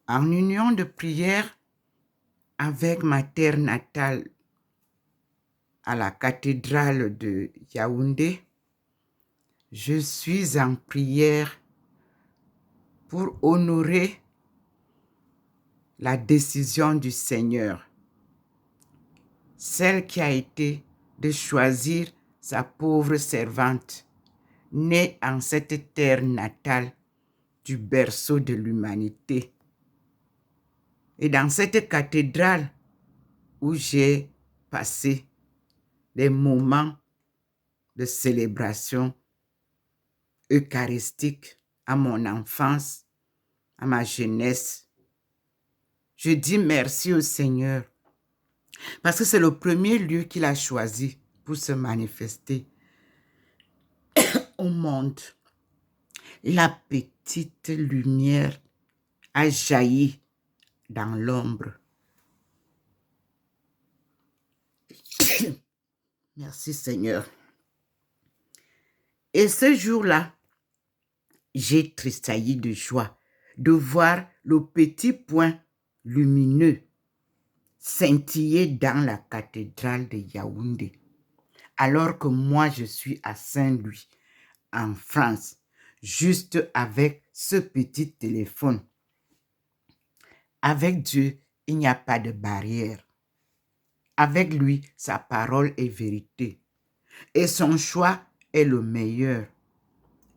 En union de prière avec ma terre natale à la cathédrale de Yaoundé, je suis en prière pour honorer la décision du Seigneur, celle qui a été de choisir sa pauvre servante, née en cette terre natale du berceau de l'humanité. Et dans cette cathédrale où j'ai passé des moments de célébration eucharistique à mon enfance, à ma jeunesse, je dis merci au Seigneur parce que c'est le premier lieu qu'il a choisi pour se manifester au monde. La petite lumière a jailli dans l'ombre. Merci Seigneur. Et ce jour-là, j'ai tressailli de joie de voir le petit point lumineux scintiller dans la cathédrale de Yaoundé, alors que moi je suis à Saint-Louis, en France, juste avec ce petit téléphone. Avec Dieu, il n'y a pas de barrière. Avec lui, sa parole est vérité. Et son choix est le meilleur.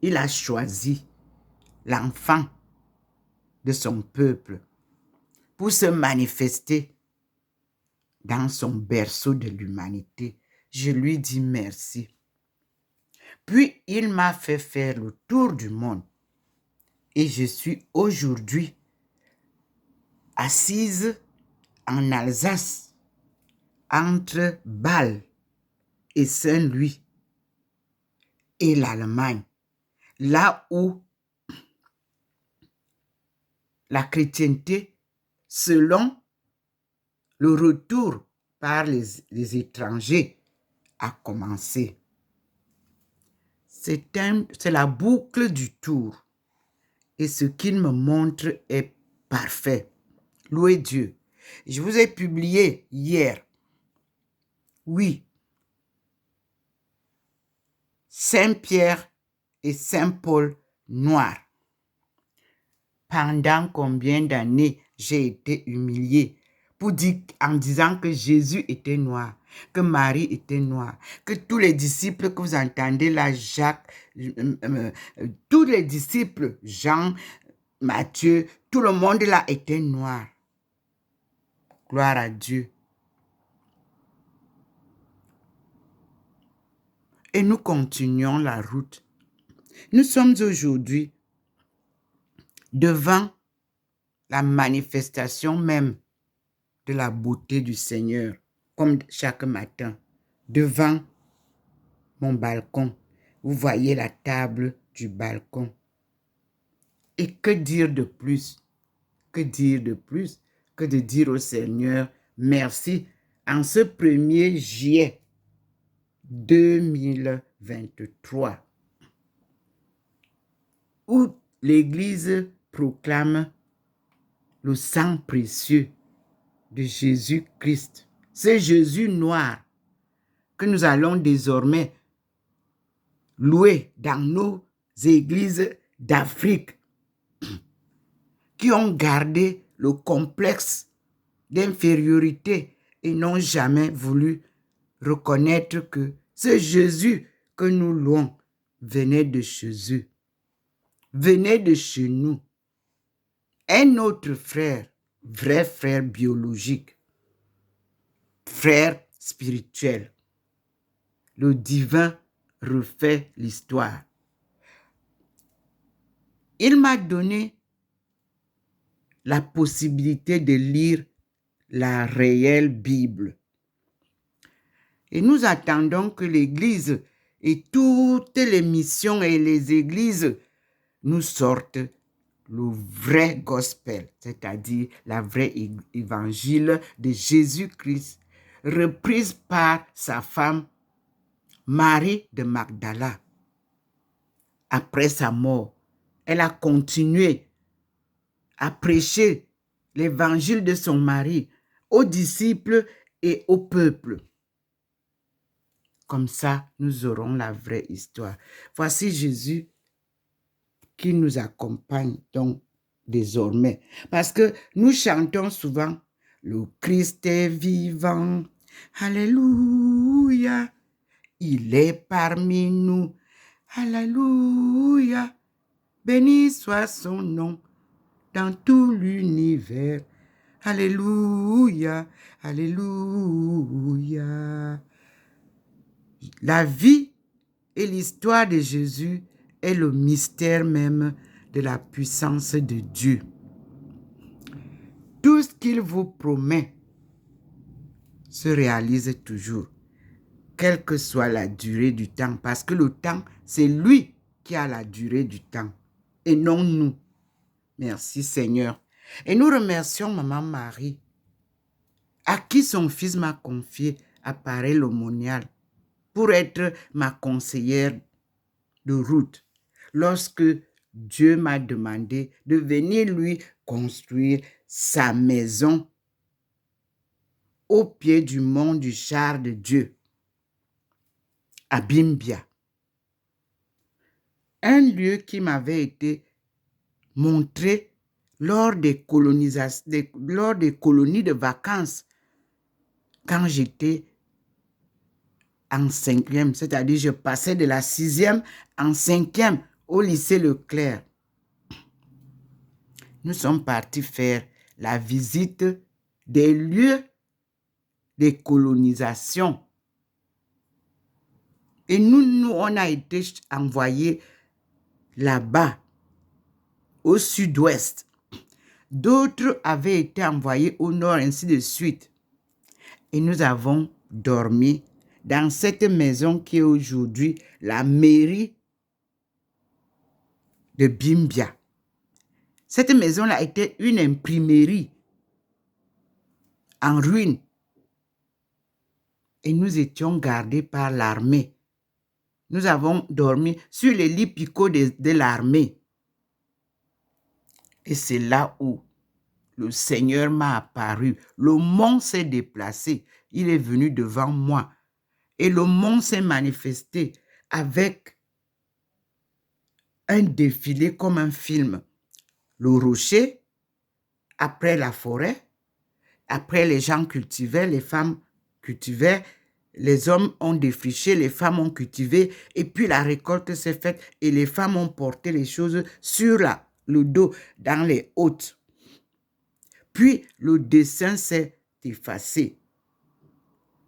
Il a choisi l'enfant de son peuple pour se manifester dans son berceau de l'humanité. Je lui dis merci. Puis, il m'a fait faire le tour du monde. Et je suis aujourd'hui assise en Alsace, entre Bâle et Saint-Louis et l'Allemagne, là où la chrétienté, selon le retour par les étrangers, a commencé. C'est la boucle du tour. Et ce qu'il me montre est parfait. Louez Dieu. Je vous ai publié hier. Oui. Saint-Pierre et Saint-Paul noirs. Pendant combien d'années j'ai été humilié en disant que Jésus était noir, que Marie était noire, que tous les disciples que vous entendez là, Jacques, tous les disciples, Jean, Matthieu, tout le monde là était noir. Gloire à Dieu. Et nous continuons la route. Nous sommes aujourd'hui devant la manifestation même de la beauté du Seigneur, comme chaque matin, devant mon balcon. Vous voyez la table du balcon. Et que dire de plus? Que dire de plus que de dire au Seigneur merci en ce 1er juillet 2023, où l'Église proclame le sang précieux de Jésus-Christ. C'est Jésus noir que nous allons désormais louer dans nos églises d'Afrique qui ont gardé le complexe d'infériorité et n'ont jamais voulu reconnaître que ce Jésus que nous louons venait de chez eux, venait de chez nous. Un autre frère, vrai frère biologique, frère spirituel. Le divin refait l'histoire. Il m'a donné la possibilité de lire la réelle Bible. Et nous attendons que l'Église et toutes les missions et les églises nous sortent le vrai gospel, c'est-à-dire la vraie évangile de Jésus-Christ, reprise par sa femme Marie de Magdala. Après sa mort, elle a continué à prêcher l'évangile de son mari aux disciples et au peuple. Comme ça, nous aurons la vraie histoire. Voici Jésus qui nous accompagne donc désormais. Parce que nous chantons souvent « Le Christ est vivant, Alléluia, il est parmi nous, Alléluia, béni soit son nom dans tout l'univers, Alléluia, Alléluia. » La vie et l'histoire de Jésus est le mystère même de la puissance de Dieu. Tout ce qu'il vous promet se réalise toujours, quelle que soit la durée du temps, parce que le temps, c'est lui qui a la durée du temps, et non nous. Merci Seigneur. Et nous remercions Maman Marie, à qui son fils m'a confié appareil l'aumônial, pour être ma conseillère de route, lorsque Dieu m'a demandé de venir lui construire sa maison au pied du mont du char de Dieu, à Bimbia. Un lieu qui m'avait été montré lors des colonies de vacances, quand j'étais en 5e, c'est-à-dire je passais de la 6e en 5e au lycée Leclerc. Nous sommes partis faire la visite des lieux de colonisation. Et nous, on a été envoyés là-bas, au sud-ouest. D'autres avaient été envoyés au nord, ainsi de suite. Et nous avons dormi dans cette maison qui est aujourd'hui la mairie de Bimbia. Cette maison-là était une imprimerie en ruine. Et nous étions gardés par l'armée. Nous avons dormi sur les lits picots de l'armée. Et c'est là où le Seigneur m'a apparu. Le mont s'est déplacé. Il est venu devant moi. Et le mont s'est manifesté avec un défilé comme un film. Le rocher, après la forêt, après les gens cultivaient, les femmes cultivaient, les hommes ont défriché, les femmes ont cultivé, et puis la récolte s'est faite et les femmes ont porté les choses sur le dos, dans les hôtes. Puis le dessin s'est effacé.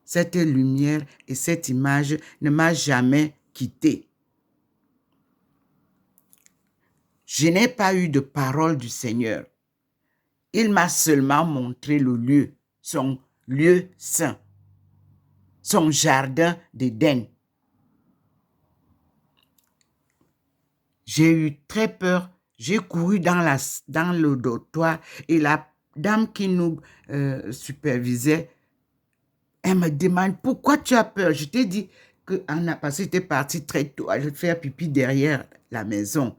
Cette lumière et cette image ne m'a jamais quitté. Je n'ai pas eu de parole du Seigneur. Il m'a seulement montré le lieu, son lieu saint, son jardin d'Éden. J'ai eu très peur. J'ai couru dans le dortoir et la dame qui nous supervisait, elle me demande pourquoi tu as peur. Je t'ai dit que parce que j'étais partie très tôt à faire pipi derrière la maison.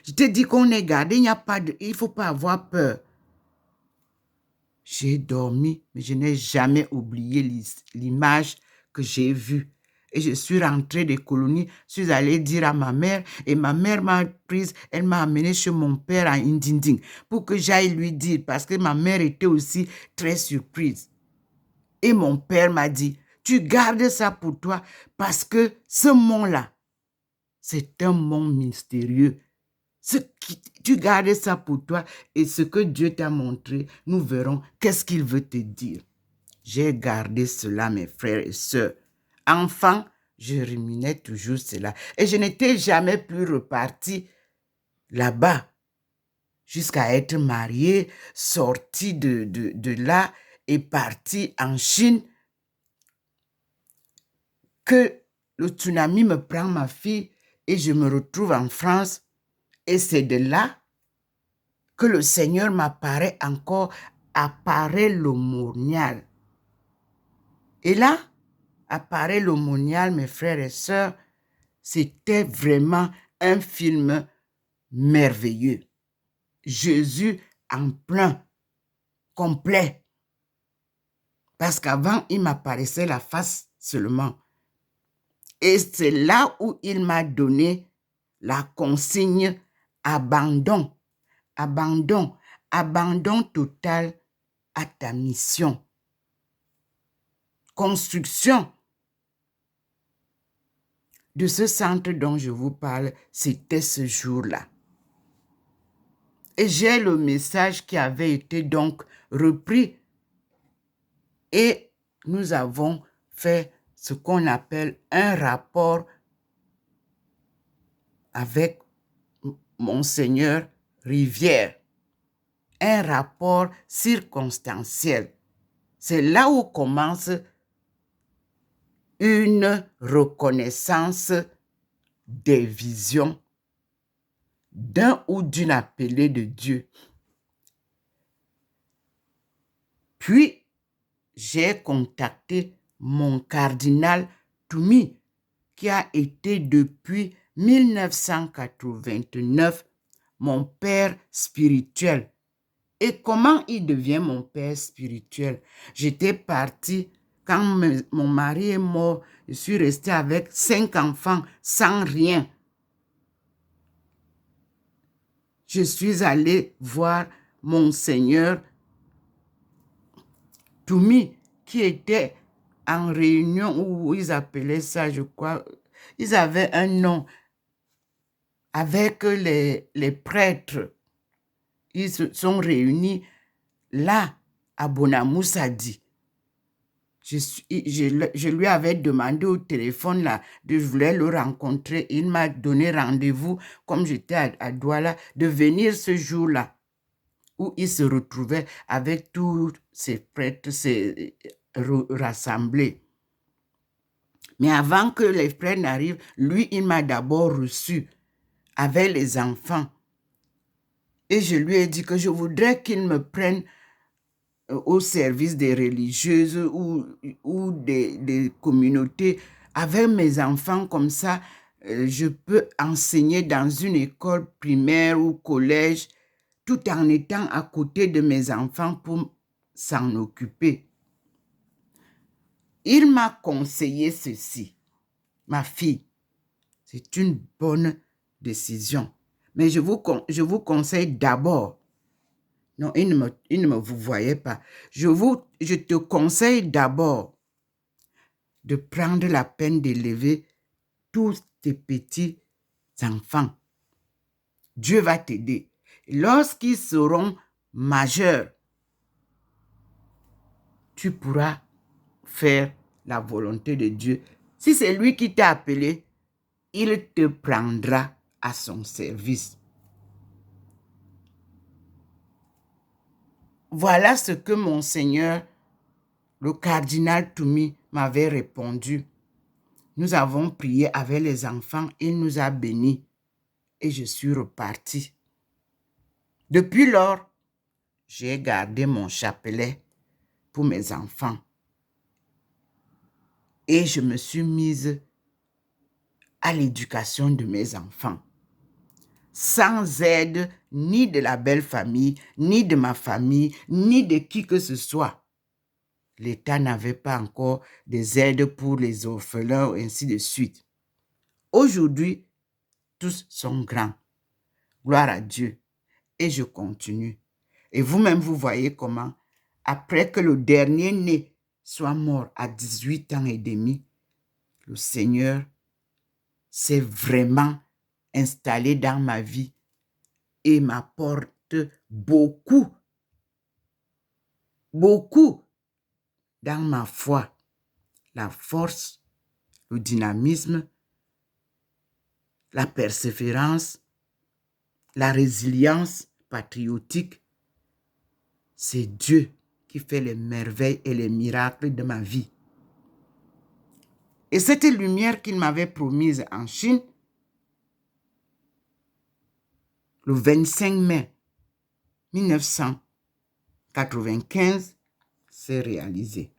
Je t'ai dit qu'on est gardé, il ne faut pas avoir peur. J'ai dormi, mais je n'ai jamais oublié l'image que j'ai vue. Et je suis rentrée des colonies, je suis allée dire à ma mère, et ma mère m'a prise, elle m'a amenée chez mon père à Indinding pour que j'aille lui dire, parce que ma mère était aussi très surprise. Et mon père m'a dit, tu gardes ça pour toi, parce que ce mont-là, c'est un mont mystérieux. Tu gardes ça pour toi et ce que Dieu t'a montré, nous verrons qu'est-ce qu'il veut te dire. J'ai gardé cela, mes frères et sœurs. Enfant, je ruminais toujours cela. Et je n'étais jamais plus reparti là-bas jusqu'à être mariée, sortie de là et partie en Chine. Que le tsunami me prend ma fille et je me retrouve en France. Et c'est de là que le Seigneur m'apparaît encore, apparaît l'aumônial. Et là, apparaît l'aumônial, mes frères et sœurs, c'était vraiment un film merveilleux. Jésus en plein complet. Parce qu'avant, il m'apparaissait la face seulement. Et c'est là où il m'a donné la consigne abandon. Abandon. Abandon total à ta mission. Construction de ce centre dont je vous parle, c'était ce jour-là. Et j'ai le message qui avait été donc repris. Et nous avons fait ce qu'on appelle un rapport avec Monseigneur Rivière. Un rapport circonstanciel. C'est là où commence une reconnaissance des visions d'un ou d'une appelée de Dieu. Puis, j'ai contacté mon cardinal Toumi, qui a été depuis 1989 mon père spirituel. Et comment il devient mon père spirituel? J'étais partie, quand mon mari est mort, je suis restée avec 5 enfants sans rien. Je suis allée voir Monseigneur Toumi, qui était en réunion où ils appelaient ça, je crois, ils avaient un nom avec les prêtres. Ils se sont réunis là, à Bonamoussadi. Je lui avais demandé au téléphone là, je voulais le rencontrer. Il m'a donné rendez-vous, comme j'étais à Douala, de venir ce jour-là, où il se retrouvait avec tous ces prêtres rassemblés. Mais avant que les prêtres n'arrivent, lui, il m'a d'abord reçu avec les enfants. Et je lui ai dit que je voudrais qu'il me prenne au service des religieuses ou des communautés. Avec mes enfants comme ça, je peux enseigner dans une école primaire ou collège tout en étant à côté de mes enfants pour s'en occuper. Il m'a conseillé ceci. Ma fille, c'est une bonne décision. Mais je vous conseille d'abord. Non, il ne me vous voyait pas. Je te conseille d'abord de prendre la peine d'élever tous tes petits enfants. Dieu va t'aider. Lorsqu'ils seront majeurs, tu pourras faire la volonté de Dieu. Si c'est lui qui t'a appelé, il te prendra à son service. Voilà ce que Monseigneur, le cardinal Toumi, m'avait répondu. Nous avons prié avec les enfants, il nous a bénis et je suis reparti. Depuis lors, j'ai gardé mon chapelet pour mes enfants et je me suis mise à l'éducation de mes enfants, sans aide ni de la belle famille, ni de ma famille, ni de qui que ce soit. L'État n'avait pas encore des aides pour les orphelins, ainsi de suite. Aujourd'hui, tous sont grands. Gloire à Dieu. Et je continue. Et vous-même, vous voyez comment, après que le dernier né soit mort à 18 ans et demi, le Seigneur s'est vraiment installé dans ma vie et m'apporte beaucoup dans ma foi. La force, le dynamisme, la persévérance, la résilience patriotique. C'est Dieu qui fait les merveilles et les miracles de ma vie. Et cette lumière qu'il m'avait promise en Chine, le 25 mai 1995, s'est réalisé.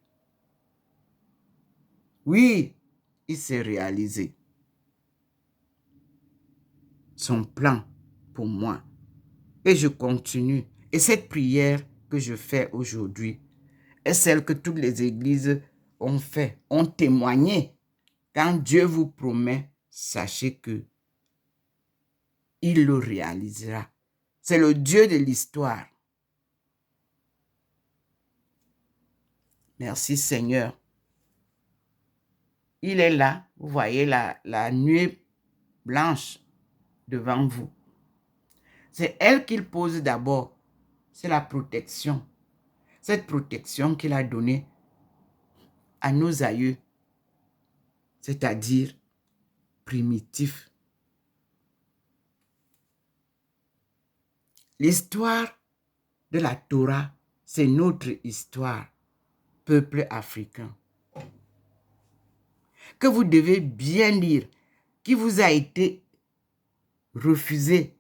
Oui, il s'est réalisé. Son plan pour moi. Et je continue. Et cette prière que je fais aujourd'hui est celle que toutes les églises ont fait, ont témoigné. Quand Dieu vous promet, sachez que il le réalisera. C'est le Dieu de l'histoire. Merci Seigneur. Il est là. Vous voyez la nuée blanche devant vous. C'est elle qu'il pose d'abord. C'est la protection. Cette protection qu'il a donnée à nos aïeux, c'est-à-dire primitifs. L'histoire de la Torah, c'est notre histoire, peuple africain, que vous devez bien lire, qui vous a été refusé,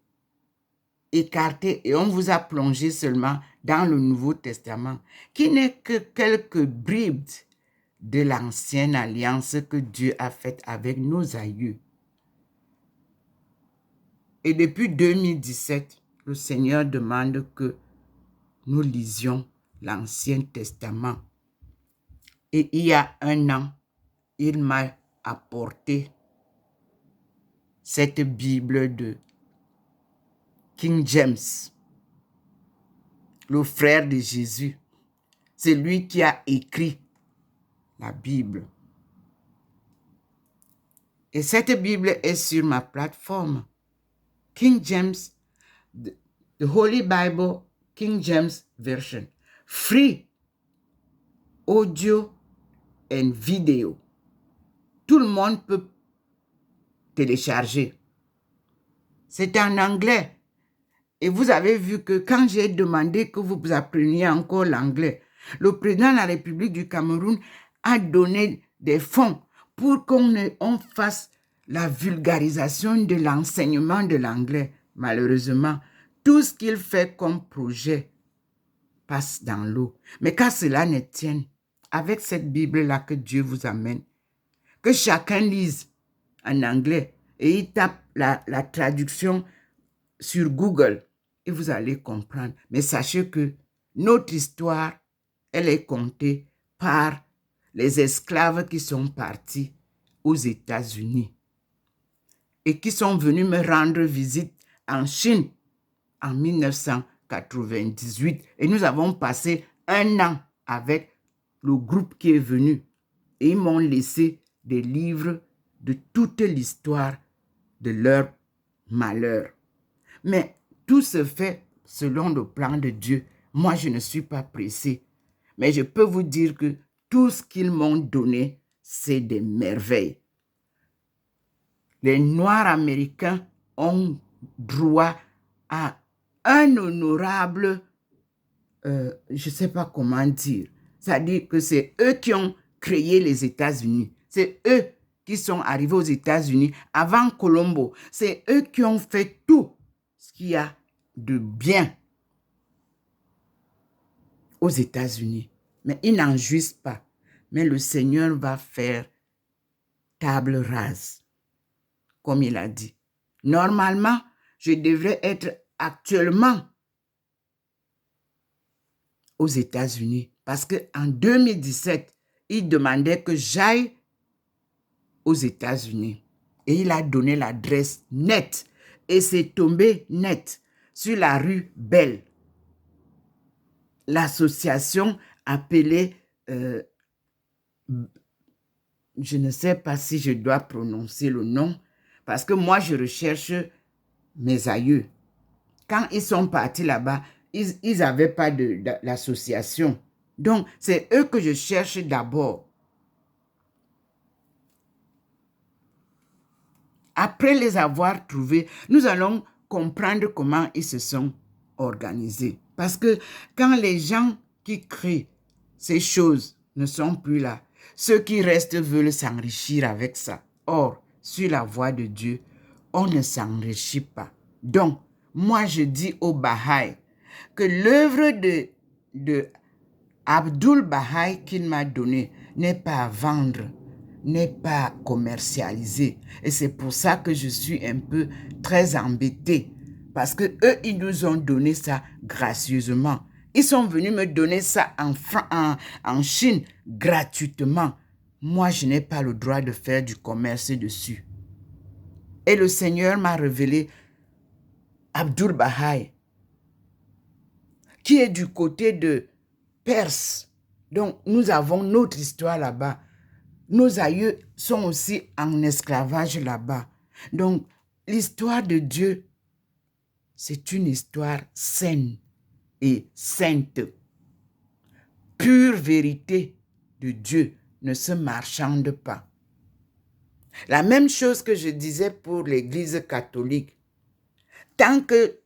écarté, et on vous a plongé seulement dans le Nouveau Testament, qui n'est que quelques bribes de l'ancienne alliance que Dieu a faite avec nos aïeux. Et depuis 2017, le Seigneur demande que nous lisions l'Ancien Testament. Et il y a un an, il m'a apporté cette Bible de King James, le frère de Jésus. C'est lui qui a écrit la Bible. Et cette Bible est sur ma plateforme. King James, the Holy Bible, King James Version. Free audio and video. Tout le monde peut télécharger. C'est en anglais. Et vous avez vu que quand j'ai demandé que vous appreniez encore l'anglais, le président de la République du Cameroun a donné des fonds pour qu'on fasse la vulgarisation de l'enseignement de l'anglais. Malheureusement, tout ce qu'il fait comme projet passe dans l'eau. Mais qu'à cela ne tienne, avec cette Bible-là que Dieu vous amène, que chacun lise en anglais et il tape la traduction sur Google et vous allez comprendre. Mais sachez que notre histoire, elle est contée par les esclaves qui sont partis aux États-Unis et qui sont venus me rendre visite en Chine en 1998. Et nous avons passé un an avec le groupe qui est venu. Et ils m'ont laissé des livres de toute l'histoire de leur malheur. Mais tout se fait selon le plan de Dieu. Moi, je ne suis pas pressé. Mais je peux vous dire que tout ce qu'ils m'ont donné, c'est des merveilles. Les Noirs américains ont droit à un honorable, je ne sais pas comment dire, c'est-à-dire que c'est eux qui ont créé les États-Unis. C'est eux qui sont arrivés aux États-Unis avant Colombo. C'est eux qui ont fait tout ce qu'il y a de bien aux États-Unis. Mais ils n'en jouissent pas. Mais le Seigneur va faire table rase, comme il a dit. Normalement, je devrais être actuellement aux États-Unis parce qu'en 2017, il demandait que j'aille aux États-Unis. Et il a donné l'adresse nette. Et c'est tombé net sur la rue Belle. L'association appelée, je ne sais pas si je dois prononcer le nom, parce que moi, je recherche mes aïeux. Quand ils sont partis là-bas, ils n'avaient pas l'association. Donc, c'est eux que je cherche d'abord. Après les avoir trouvés, nous allons comprendre comment ils se sont organisés. Parce que quand les gens qui créent ces choses ne sont plus là, ceux qui restent veulent s'enrichir avec ça. Or, sur la voie de Dieu, on ne s'enrichit pas. Donc, moi je dis aux Baha'i que l'œuvre de Abdul Baha'i qu'il m'a donnée n'est pas à vendre, n'est pas commercialisé. Et c'est pour ça que je suis un peu très embêtée. Parce que eux, ils nous ont donné ça gracieusement. Ils sont venus me donner ça en Chine gratuitement. Moi, je n'ai pas le droit de faire du commerce dessus. Et le Seigneur m'a révélé Abdul Baha'i, qui est du côté de Perse. Donc, nous avons notre histoire là-bas. Nos aïeux sont aussi en esclavage là-bas. Donc, l'histoire de Dieu, c'est une histoire saine et sainte. Pure vérité de Dieu ne se marchande pas. La même chose que je disais pour l'Église catholique. Tant que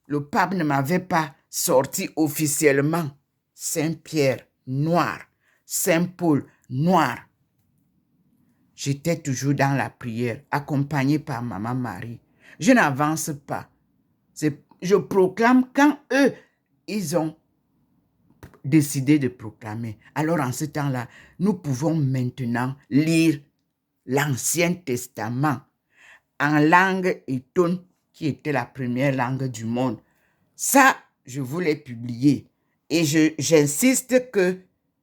le pape ne m'avait pas sorti officiellement Saint-Pierre noir, Saint-Paul noir, j'étais toujours dans la prière, accompagnée par Maman Marie. Je n'avance pas. Je proclame quand eux, ils ont décidé de proclamer. Alors en ce temps-là, nous pouvons maintenant lire l'Ancien Testament en langue étonne, qui était la première langue du monde. Ça, je voulais publier. Et j'insiste que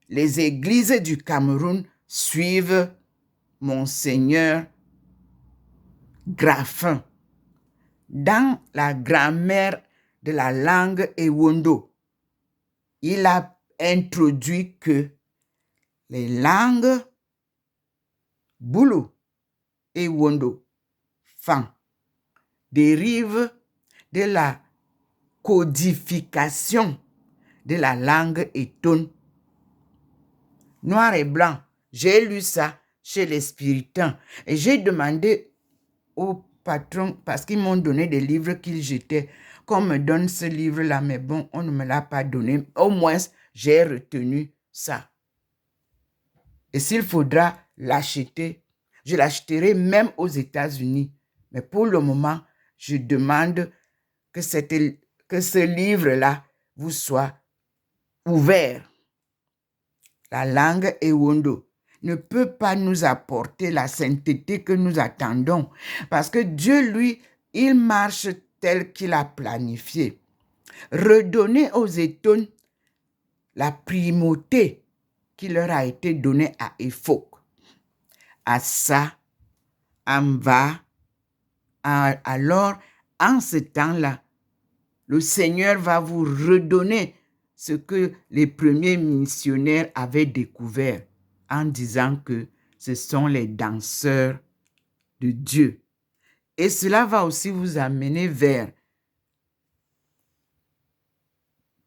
les églises du Cameroun suivent Monseigneur Graffin. Dans la grammaire de la langue Ewondo, il a introduit que les langues Boulou et Wondo, Fan, dérivent de la codification de la langue étonne. Noir et blanc, j'ai lu ça chez les Spiritains et j'ai demandé au patron, parce qu'ils m'ont donné des livres qu'ils jetaient, qu'on me donne ce livre-là, mais bon, on ne me l'a pas donné. Au moins, j'ai retenu ça. Et s'il faudra l'acheter, je l'achèterai même aux États-Unis. Mais pour le moment, je demande que ce livre-là vous soit ouvert. La langue Ewondo ne peut pas nous apporter la sainteté que nous attendons. Parce que Dieu, lui, il marche tel qu'il a planifié. Redonner aux Étones la primauté qui leur a été donnée à Ephok, à ça, Amva. Alors, en ce temps-là, le Seigneur va vous redonner ce que les premiers missionnaires avaient découvert en disant que ce sont les danseurs de Dieu. Et cela va aussi vous amener vers,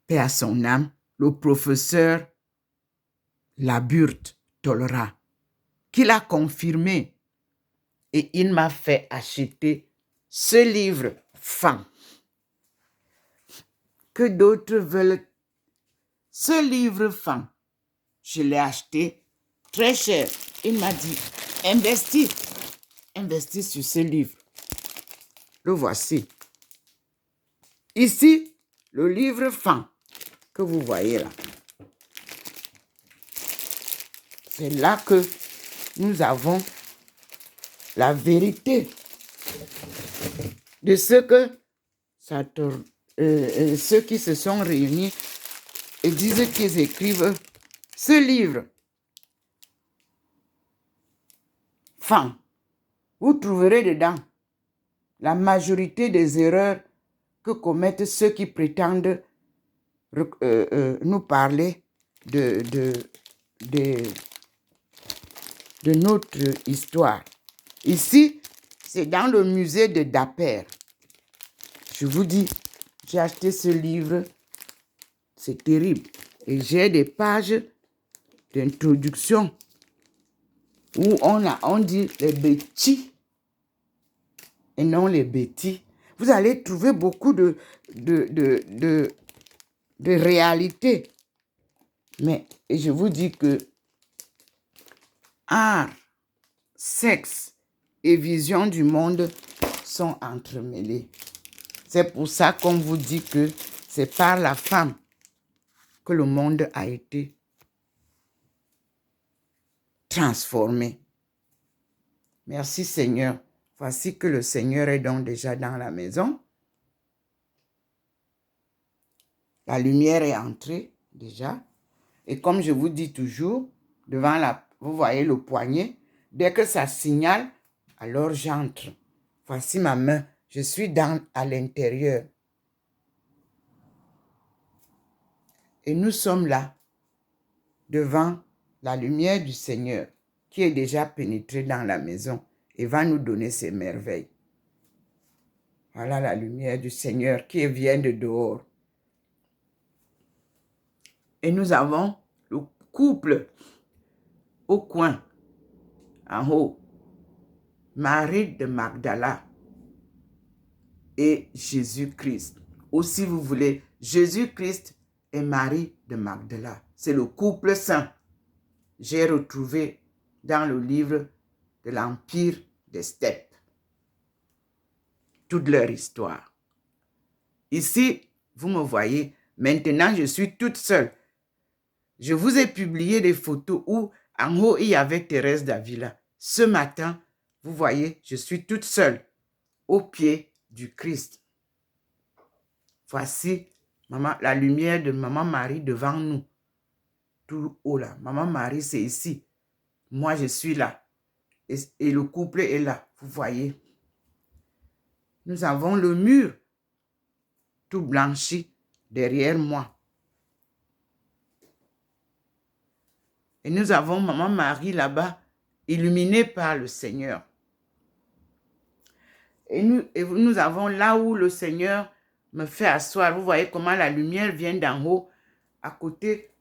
paix à son âme, le professeur Laburde Tolera, qui l'a confirmé. Et il m'a fait acheter ce livre, Fan. Que d'autres veulent. Ce livre, Fan, je l'ai acheté très cher. Il m'a dit, investis sur ce livre. Le voici. Ici, le livre Fan que vous voyez là. C'est là que nous avons la vérité de ce que ceux qui se sont réunis et disent qu'ils écrivent ce livre. Fan, vous trouverez dedans la majorité des erreurs que commettent ceux qui prétendent nous parler de notre histoire. Ici, c'est dans le musée de Dapper. Je vous dis, j'ai acheté ce livre, c'est terrible. Et j'ai des pages d'introduction où on dit les bêtis et non les bêtis. Vous allez trouver beaucoup de réalité. Mais je vous dis que art, sexe et vision du monde sont entremêlés. C'est pour ça qu'on vous dit que c'est par la femme que le monde a été transformé. Merci Seigneur. Voici que le Seigneur est donc déjà dans la maison. La lumière est entrée déjà. Et comme je vous dis toujours, vous voyez le poignet. Dès que ça signale, alors j'entre. Voici ma main. Je suis à l'intérieur. Et nous sommes là, devant la lumière du Seigneur, qui est déjà pénétrée dans la maison et va nous donner ses merveilles. Voilà la lumière du Seigneur qui vient de dehors. Et nous avons le couple au coin, en haut, Marie de Magdala et Jésus-Christ. Ou si vous voulez, Jésus-Christ et Marie de Magdala. C'est le couple saint. J'ai retrouvé dans le livre de l'Empire des Steppes toute leur histoire. Ici, vous me voyez, maintenant je suis toute seule. Je vous ai publié des photos où en haut il y avait Thérèse d'Avila. Ce matin, vous voyez, je suis toute seule au pied du Christ. Voici la lumière de Maman Marie devant nous. Tout haut là. Maman Marie, c'est ici. Moi, je suis là. Et le couple est là. Vous voyez. Nous avons le mur tout blanchi derrière moi. Et nous avons Maman Marie là-bas, illuminée par le Seigneur. Et nous avons là où le Seigneur me fait asseoir. Vous voyez comment la lumière vient d'en haut, à côté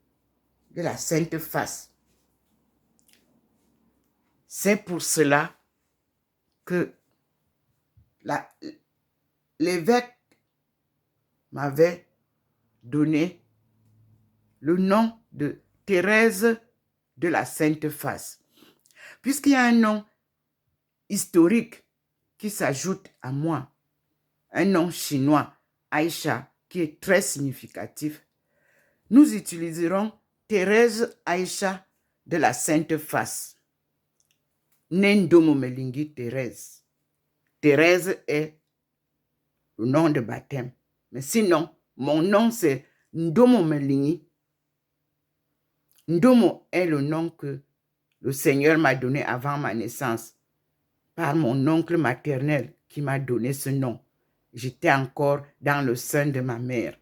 de la Sainte Face. C'est pour cela que l'évêque m'avait donné le nom de Thérèse de la Sainte Face. Puisqu'il y a un nom historique qui s'ajoute à moi, un nom chinois, Aïcha, qui est très significatif, nous utiliserons Thérèse Aïcha de la Sainte Face. Nendomo Melingi Thérèse. Thérèse est le nom de baptême. Mais sinon, mon nom c'est Ndomo Melingi. Ndomo est le nom que le Seigneur m'a donné avant ma naissance par mon oncle maternel qui m'a donné ce nom. J'étais encore dans le sein de ma mère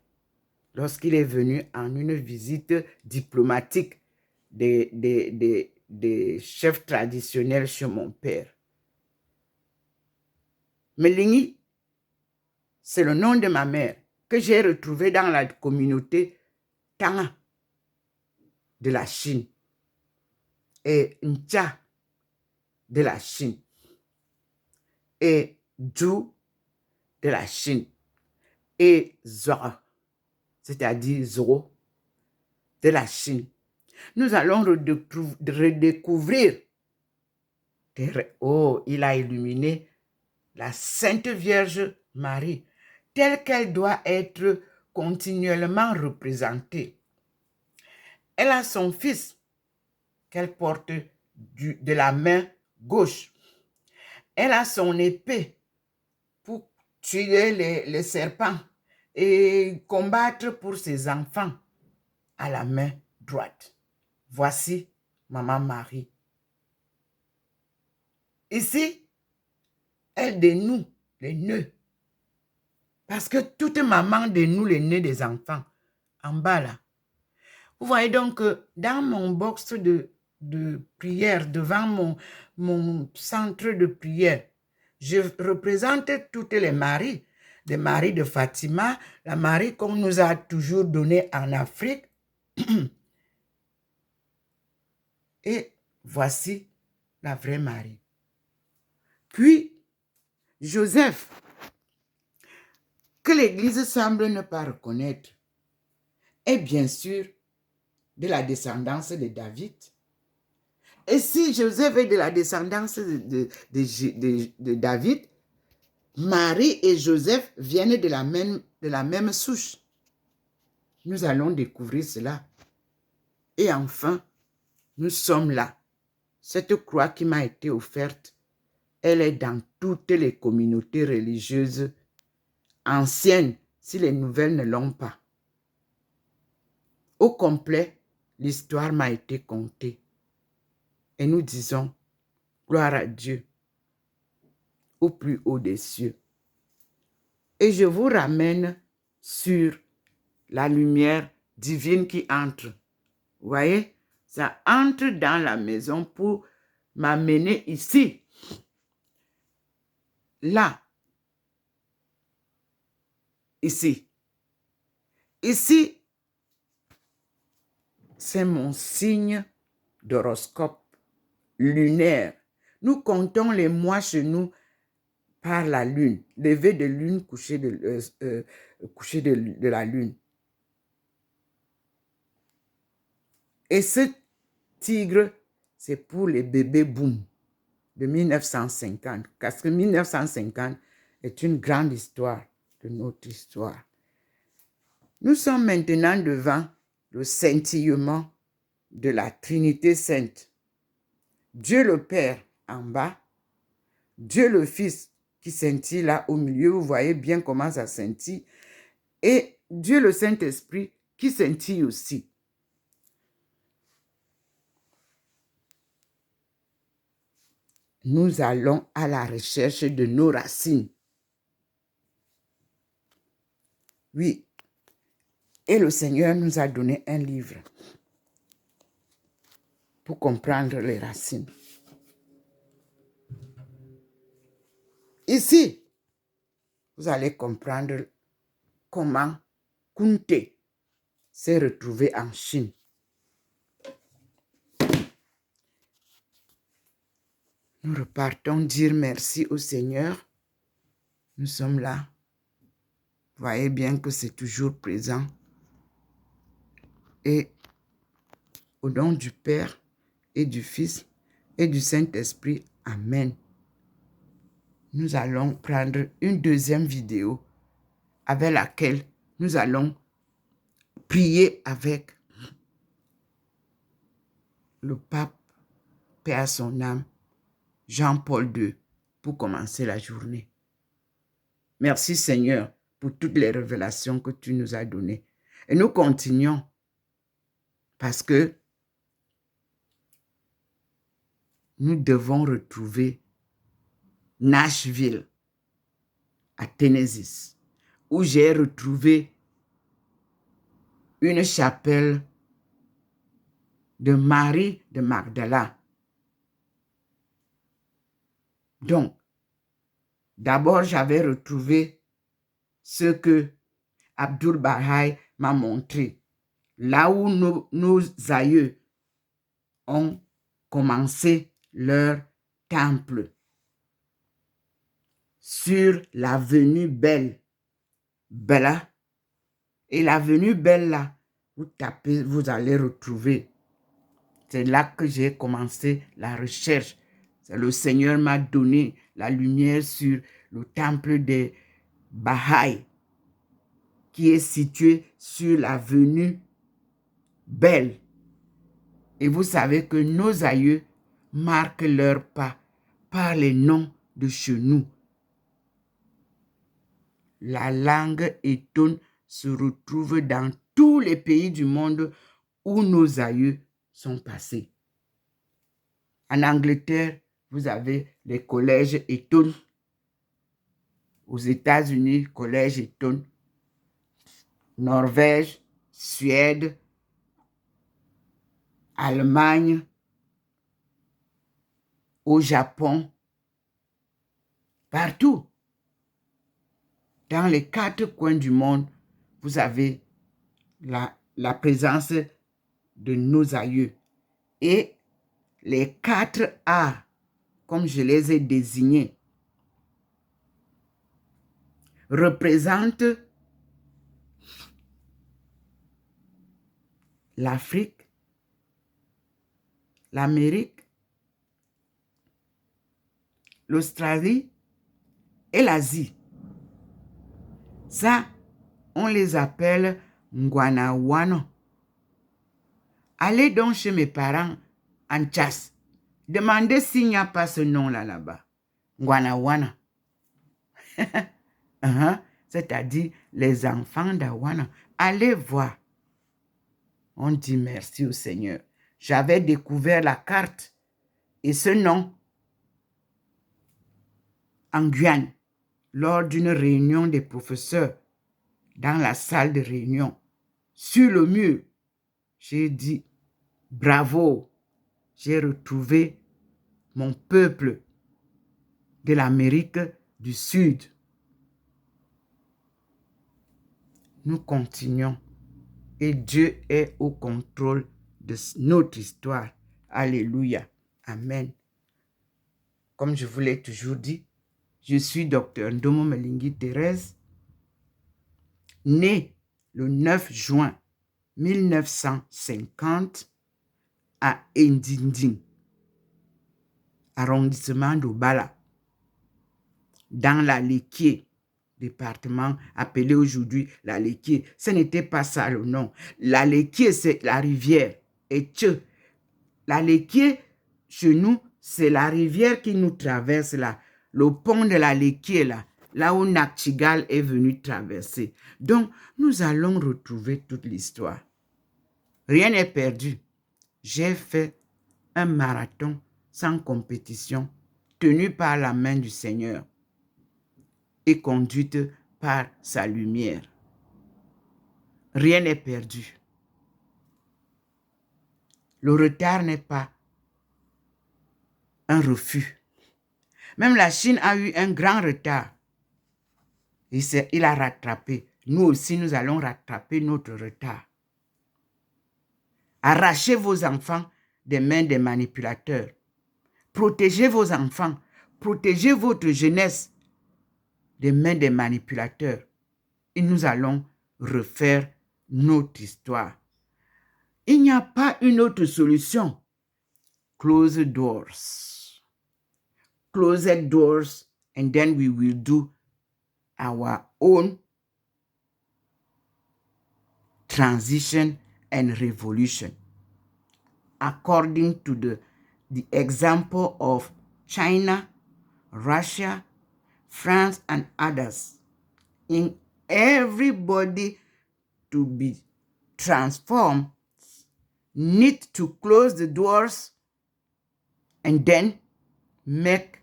lorsqu'il est venu en une visite diplomatique des chefs traditionnels chez mon père. Melingi, c'est le nom de ma mère que j'ai retrouvé dans la communauté Tanga de la Chine et Ncha de la Chine et Zhu de la Chine et Zora, c'est-à-dire Zoro de la Chine. Nous allons redécouvrir. Oh, il a illuminé la Sainte Vierge Marie, telle qu'elle doit être continuellement représentée. Elle a son fils qu'elle porte de la main gauche. Elle a son épée pour tuer les serpents et combattre pour ses enfants à la main droite. Voici Maman Marie. Ici, elle dénoue les nœuds. Parce que toute maman dénoue les nœuds des enfants. En bas là. Vous voyez donc que dans mon box de prière, devant mon centre de prière, je représente toutes les Maries. Les Maries de Fatima, la Marie qu'on nous a toujours donnée en Afrique. Et voici la vraie Marie. Puis, Joseph, que l'Église semble ne pas reconnaître, est bien sûr de la descendance de David. Et si Joseph est de la descendance de David, Marie et Joseph viennent de la même souche. Nous allons découvrir cela. Et enfin, nous sommes là. Cette croix qui m'a été offerte, elle est dans toutes les communautés religieuses anciennes, si les nouvelles ne l'ont pas. Au complet, l'histoire m'a été contée. Et nous disons, gloire à Dieu, au plus haut des cieux. Et je vous ramène sur la lumière divine qui entre. Vous voyez, ça entre dans la maison pour m'amener ici. Là. Ici. Ici, c'est mon signe d'horoscope lunaire. Nous comptons les mois chez nous par la lune. Lever de lune, coucher de la lune. Et ce tigre, c'est pour les bébés boom de 1950. Parce que 1950 est une grande histoire de notre histoire. Nous sommes maintenant devant le scintillement de la Trinité sainte. Dieu le Père en bas, Dieu le Fils qui scintille là au milieu, vous voyez bien comment ça scintille, et Dieu le Saint-Esprit qui scintille aussi. Nous allons à la recherche de nos racines. Oui, et le Seigneur nous a donné un livre pour comprendre les racines. Ici, vous allez comprendre comment Kunti s'est retrouvé en Chine. Nous repartons dire merci au Seigneur. Nous sommes là. Vous voyez bien que c'est toujours présent. Et au nom du Père et du Fils et du Saint-Esprit, Amen. Nous allons prendre une deuxième vidéo avec laquelle nous allons prier avec le pape, paix à son âme, Jean-Paul II, pour commencer la journée. Merci Seigneur pour toutes les révélations que tu nous as données. Et nous continuons parce que nous devons retrouver Nashville, à Tennessee, où j'ai retrouvé une chapelle de Marie de Magdala. Donc, d'abord, j'avais retrouvé ce que Abdul Baha'i m'a montré, là où nos aïeux ont commencé leur temple, sur l'avenue Bella. Et l'avenue Bella, vous tapez, vous allez retrouver. C'est là que j'ai commencé la recherche. Le Seigneur m'a donné la lumière sur le temple des Baha'i, qui est situé sur l'avenue Belle. Et vous savez que nos aïeux marquent leurs pas par les noms de chez nous. La langue Eton se retrouve dans tous les pays du monde où nos aïeux sont passés. En Angleterre, vous avez les collèges Eton. Aux États-Unis, collège Eton. Norvège, Suède, Allemagne, au Japon, partout. Dans les 4 coins du monde, vous avez la présence de nos aïeux. Et les 4 A, comme je les ai désignés, représentent l'Afrique, l'Amérique, l'Australie et l'Asie. Ça, on les appelle Ngwanawano. Allez donc chez mes parents en chasse. Demandez s'il n'y a pas ce nom-là là-bas. Ngwanawana. C'est-à-dire les enfants d'Awana. Allez voir. On dit merci au Seigneur. J'avais découvert la carte et ce nom en Guyane lors d'une réunion des professeurs dans la salle de réunion. Sur le mur, j'ai dit bravo, j'ai retrouvé mon peuple de l'Amérique du Sud. Nous continuons et Dieu est au contrôle de notre histoire. Alléluia. Amen. Comme je vous l'ai toujours dit, je suis Dr Ndomo Melingi Thérèse, né le 9 juin 1950 à Ndinding, arrondissement d'Obala, dans la Léquier, département appelé aujourd'hui la Léquier. Ce n'était pas ça le nom. La Léquier, c'est la rivière. Et la Léquier, chez nous, c'est la rivière qui nous traverse là. Le pont de la Léquier là où Nachtigal est venu traverser. Donc, nous allons retrouver toute l'histoire. Rien n'est perdu. J'ai fait un marathon sans compétition, tenu par la main du Seigneur et conduite par sa lumière. Rien n'est perdu. Le retard n'est pas un refus. Même la Chine a eu un grand retard. Il a rattrapé. Nous aussi, nous allons rattraper notre retard. Arrachez vos enfants des mains des manipulateurs. Protégez vos enfants. Protégez votre jeunesse des mains des manipulateurs. Et nous allons refaire notre histoire. Il n'y a pas une autre solution. Close doors. Closed doors, and then we will do our own transition and revolution. According to the example of China, Russia, France, and others, in everybody to be transformed, need to close the doors and then make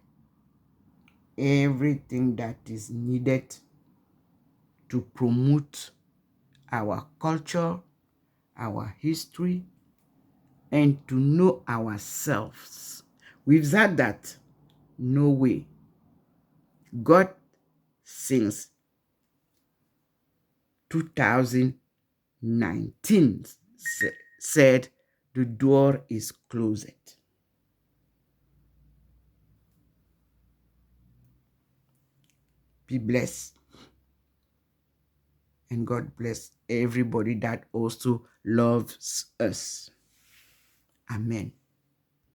everything that is needed to promote our culture, our history, and to know ourselves. Without that, no way. God, since 2019, said the door is closed. Be blessed. And God bless everybody that also loves us. Amen.